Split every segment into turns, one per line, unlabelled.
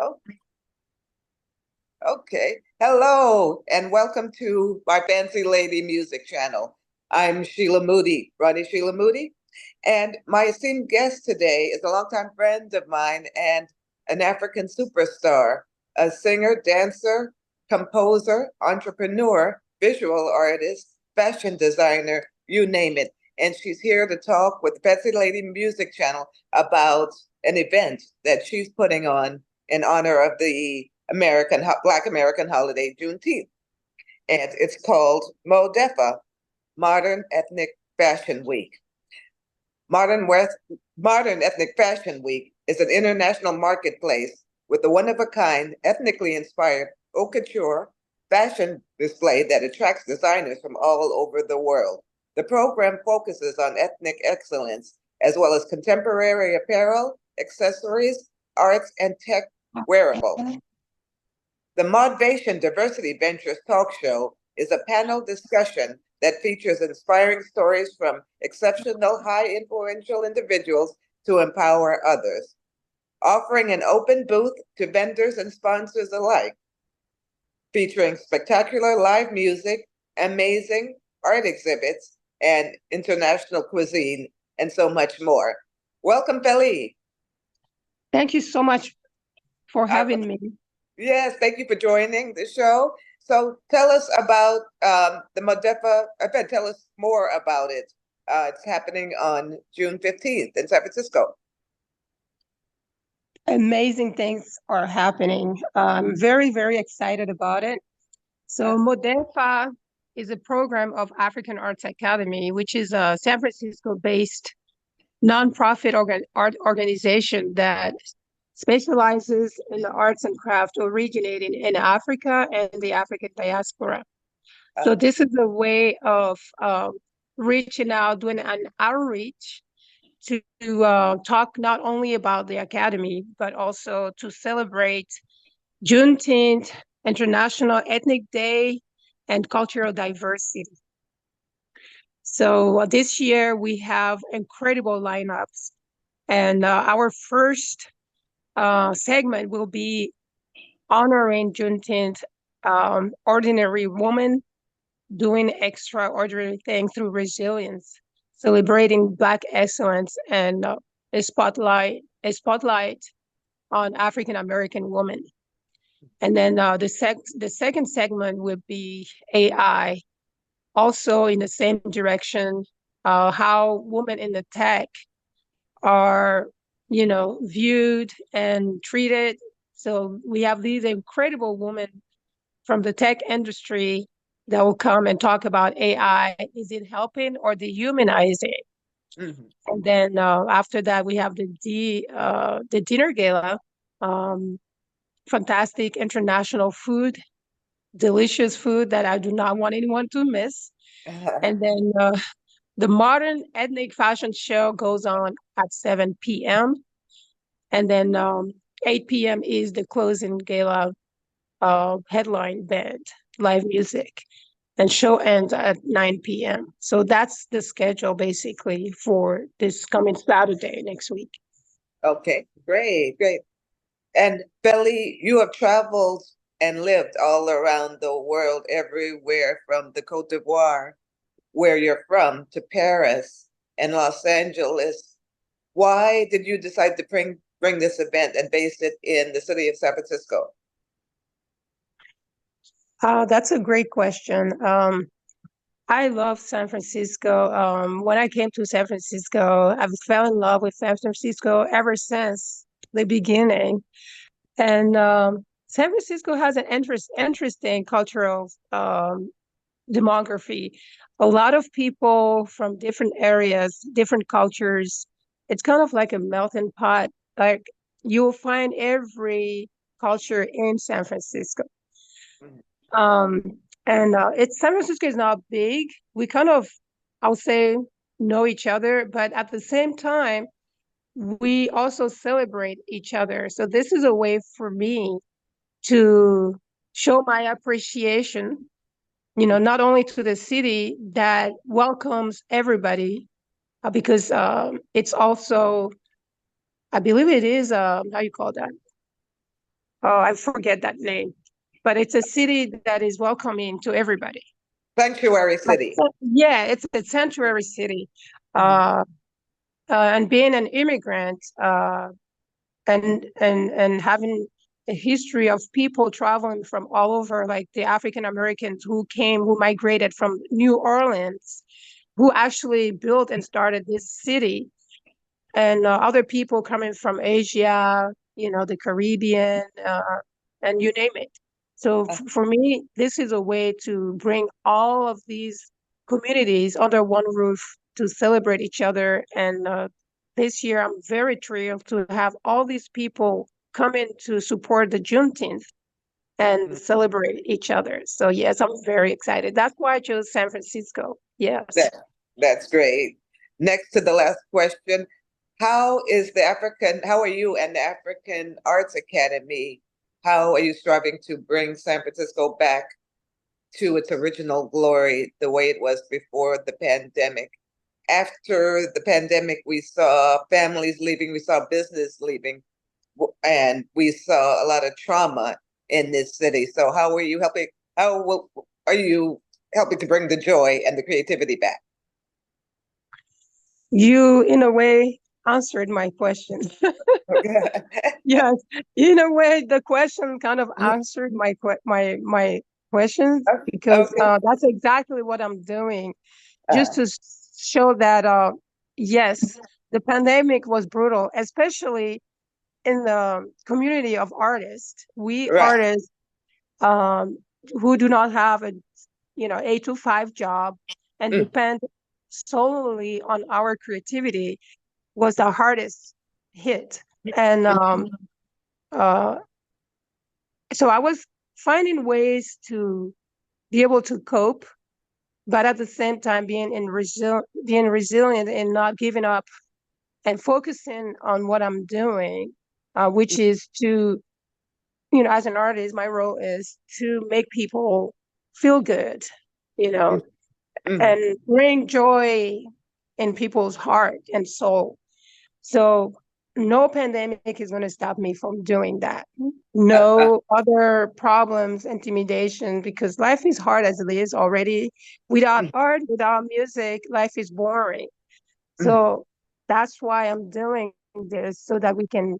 Oh, okay. Hello, and welcome to my Fancy Lady Music channel. I'm Sheila Moody, Ronnie Sheila Moody, and my esteemed guest today is a longtime friend of mine and an African superstar, a singer, dancer, composer, entrepreneur, visual artist, fashion designer, you name it. And she's here to talk with the Fancy Lady Music channel about an event that she's putting on in honor of the Black American holiday, Juneteenth. And it's called MODEFA, Modern Ethnic Fashion Week. Modern, West, Modern Ethnic Fashion Week is an international marketplace with a one-of-a-kind, ethnically inspired haute couture fashion display that attracts designers from all over the world. The program focuses on ethnic excellence, as well as contemporary apparel, accessories, arts, and tech wearables. The Modvation Diversity Ventures talk show is a panel discussion that features inspiring stories from exceptional, high influential individuals to empower others, offering an open booth to vendors and sponsors alike, featuring spectacular live music, amazing art exhibits, and international cuisine, and so much more. Welcome, Fely.
Thank you so much for
I
having me.
Yes, thank you for joining the show. So tell us about the Modefa event. Tell us more about it. It's happening on June 15th in San Francisco.
Amazing things are happening. I'm very, very excited about it. So Modefa is a program of African Arts Academy, which is a San Francisco-based nonprofit art organization that specializes in the arts and craft originating in Africa and the African diaspora. So this is a way of reaching out, doing an outreach to talk not only about the academy, but also to celebrate Juneteenth, International Ethnic Day, and cultural diversity. So this year we have incredible lineups, and our first segment will be honoring Juneteenth, ordinary woman doing extraordinary things through resilience, celebrating Black excellence, and a spotlight on African American women. And then the second segment would be AI, also in the same direction, how women in the tech are, viewed and treated. So we have these incredible women from the tech industry that will come and talk about AI. Is it helping or dehumanizing?
Mhm.
And then after that, we have the dinner gala, um, fantastic international food, delicious food that I do not want anyone to miss. And then the modern ethnic fashion show goes on at 7 p.m. And then 8 p.m. is the closing gala headline band, live music. And show ends at 9 p.m. So that's the schedule basically for this coming Saturday next week.
Okay, great, great. And Belly, you have traveled and lived all around the world, everywhere from the Cote d'Ivoire, where you're from, to Paris and Los Angeles. Why did you decide to bring this event and base it in the city of San Francisco?
That's a great question. I love San Francisco. When I came to San Francisco, I fell in love with San Francisco ever since the beginning. And San Francisco has an interesting cultural demography. A lot of people from different areas, different cultures. It's kind of like a melting pot. Like you'll find every culture in San Francisco.
Mhm.
Um, and it's San Francisco is not big. We kind of, I would say, know each other, but at the same time, we also celebrate each other. So this is a way for me to show my appreciation, not only to the city that welcomes everybody, because it's also, I believe it is, how you call that? Oh, I forget that name, but it's a city that is welcoming to everybody.
Sanctuary
Like,
City.
yeah, it's a sanctuary city.
Mhm.
Uh, and being an immigrant, and having a history of people traveling from all over, like the African Americans who migrated from New Orleans, who actually built and started this city, and other people coming from Asia, the Caribbean, and you name it. So
Uh,
for me, this is a way to bring all of these communities under one roof to celebrate each other. And this year, I'm very thrilled to have all these people come in to support the Juneteenth and
mm,
celebrate each other. So yes, I'm very excited. That's why I chose San Francisco. Yes.
that that's great. Next to the last question, how are you and the African Arts Academy? How are you striving to bring San Francisco back to its original glory, the way it was before the pandemic? After the pandemic, we saw families leaving, we saw business leaving, and we saw a lot of trauma in this city. So how are you helping? Are you helping to bring the joy and the creativity back?
You, in a way, answered my question.
Okay.
Yes, in a way, the question kind of answered my questions, because
Okay.
that's exactly what I'm doing, just
Uh,
to show that yes, the pandemic was brutal, especially in the community of artists. We
right.
artists, um, who do not have a 8 to 5 job and
Mm,
depend solely on our creativity, was the hardest hit. And
mm,
uh, so I was finding ways to be able to cope, but at the same time being resilient and not giving up and focusing on what I'm doing, which is to, as an artist, my role is to make people feel good, you
mm,
know,
mm,
and bring joy in people's heart and soul. So no pandemic is going to stop me from doing that.
uh, uh,
No other problems, intimidation, because life is hard as it is already. Without
mm,
art, without music, life is boring.
mm,
So that's why I'm doing this, so that we can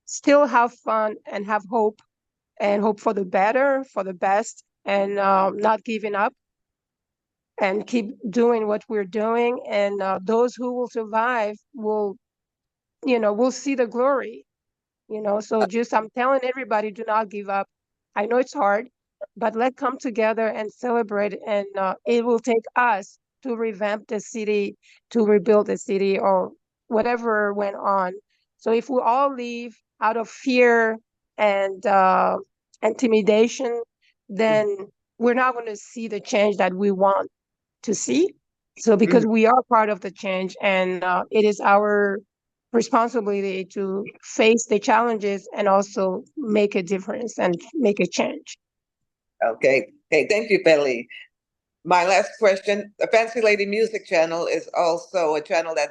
still have fun and have hope, and hope for the better, for the best, and not giving up, and keep doing what we're doing. And those who will survive will see the glory. So just I'm telling everybody, do not give up. I know it's hard, but let's come together and celebrate. And it will take us to revamp the city, to rebuild the city, or whatever went on. So if we all leave out of fear and intimidation,
mm,
then we're not going to see the change that we want to see. So
mm.
because we are part of the change, and it is our responsibility to face the challenges and also make a difference and make a change.
Okay. Okay. Thank you, Fely. My last question. The Fancy Lady Music Channel is also a channel that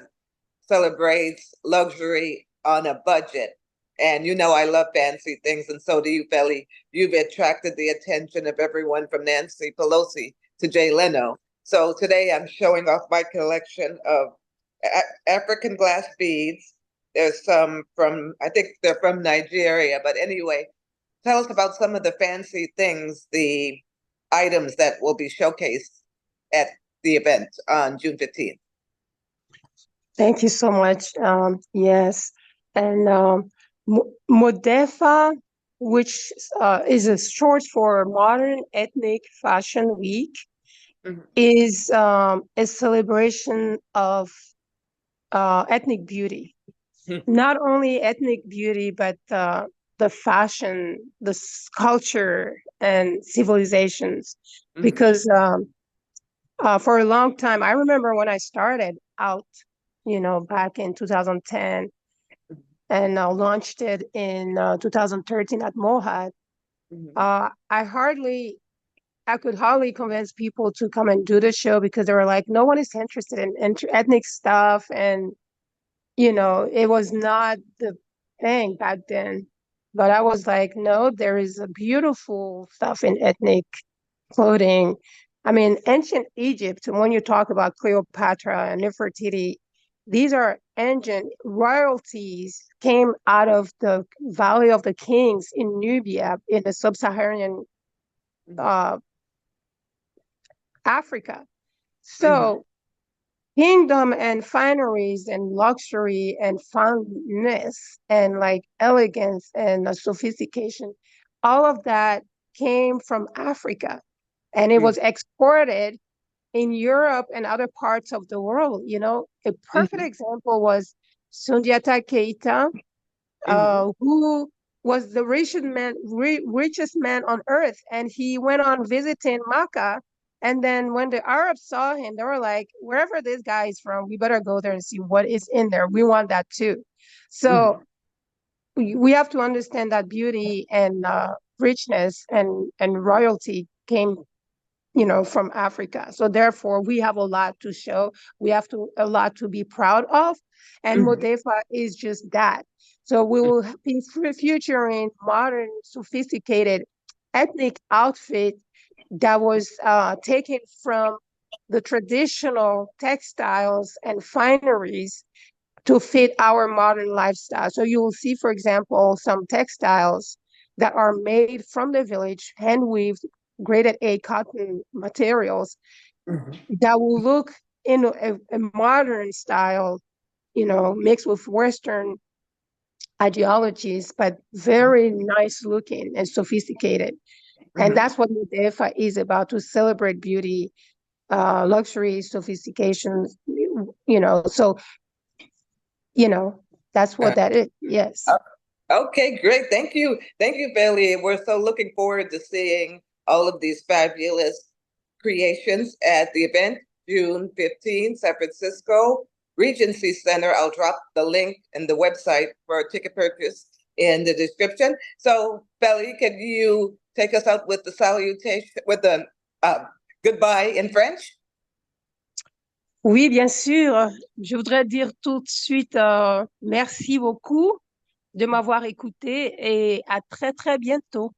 celebrates luxury on a budget. And you know I love fancy things, and so do you, Fely. You've attracted the attention of everyone from Nancy Pelosi to Jay Leno. So today I'm showing off my collection of African glass beads. There's some from, I think they're from Nigeria, but anyway, tell us about some of the fancy things, the items that will be showcased at the event on June 15th.
Thank you so much. Yes. And Modefa, which is a short for Modern Ethnic Fashion Week,
Mhm,
is a celebration of ethnic beauty.
mhm,
Not only ethnic beauty, but the fashion, the culture, and civilizations.
mhm,
Because for a long time, I remember when I started out, back in 2010, and launched it in 2013 at Mohad.
mhm,
Uh, I hardly, I could hardly convince people to come and do the show, because they were like, no one is interested in ethnic stuff, and it was not the thing back then. But I was like, no, there is a beautiful stuff in ethnic clothing. I mean, ancient Egypt, when you talk about Cleopatra and Nefertiti, these are ancient royalties came out of the Valley of the Kings in Nubia in the sub-Saharan uh, Africa.
Mhm.
So kingdom and fineries and luxury and fineness and like elegance and sophistication, all of that came from Africa and it was exported in Europe and other parts of the world. You know, a perfect
Mhm.
example was Sundiata Keita,
Mhm.
who was the richest man on earth. And he went on visiting Makkah. And then when the Arabs saw him, they were like, wherever this guy is from, we better go there and see what is in there. We want that too. So
Mhm.
we have to understand that beauty and richness and royalty came, you know, from Africa. So therefore, we have a lot to show. We have to a lot to be proud of, and
Mhm.
Modefa is just that. So we will be featuring modern, sophisticated, ethnic outfit that was taken from the traditional textiles and fineries to fit our modern lifestyle. So you will see, for example, some textiles that are made from the village, hand weaved, grade A cotton materials
Mhm.
that will look in a modern style, you know, mixed with Western ideologies, but very nice looking and sophisticated. And
Mhm.
that's what Mudefa is about, to celebrate beauty, luxury, sophistication, you know. So, you know, that's what that is. Yes.
Okay, great. Thank you. Thank you, Bailey. We're so looking forward to seeing all of these fabulous creations at the event, June 15, San Francisco, Regency Center. I'll drop the link and the website for ticket purchase in the description. So, Bailey, can you take us out with the salutation, with the uh, goodbye in French?
Oui, bien sûr. Je voudrais dire tout de suite merci beaucoup de m'avoir écouté et à très, très bientôt.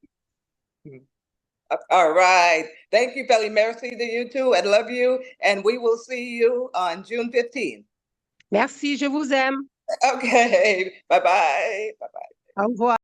All right. Thank you, Bailey. Merci to you too. I love you. And we will see you on June 15th.
Merci, je vous aime.
Okay. Bye bye. Bye bye.
Au revoir.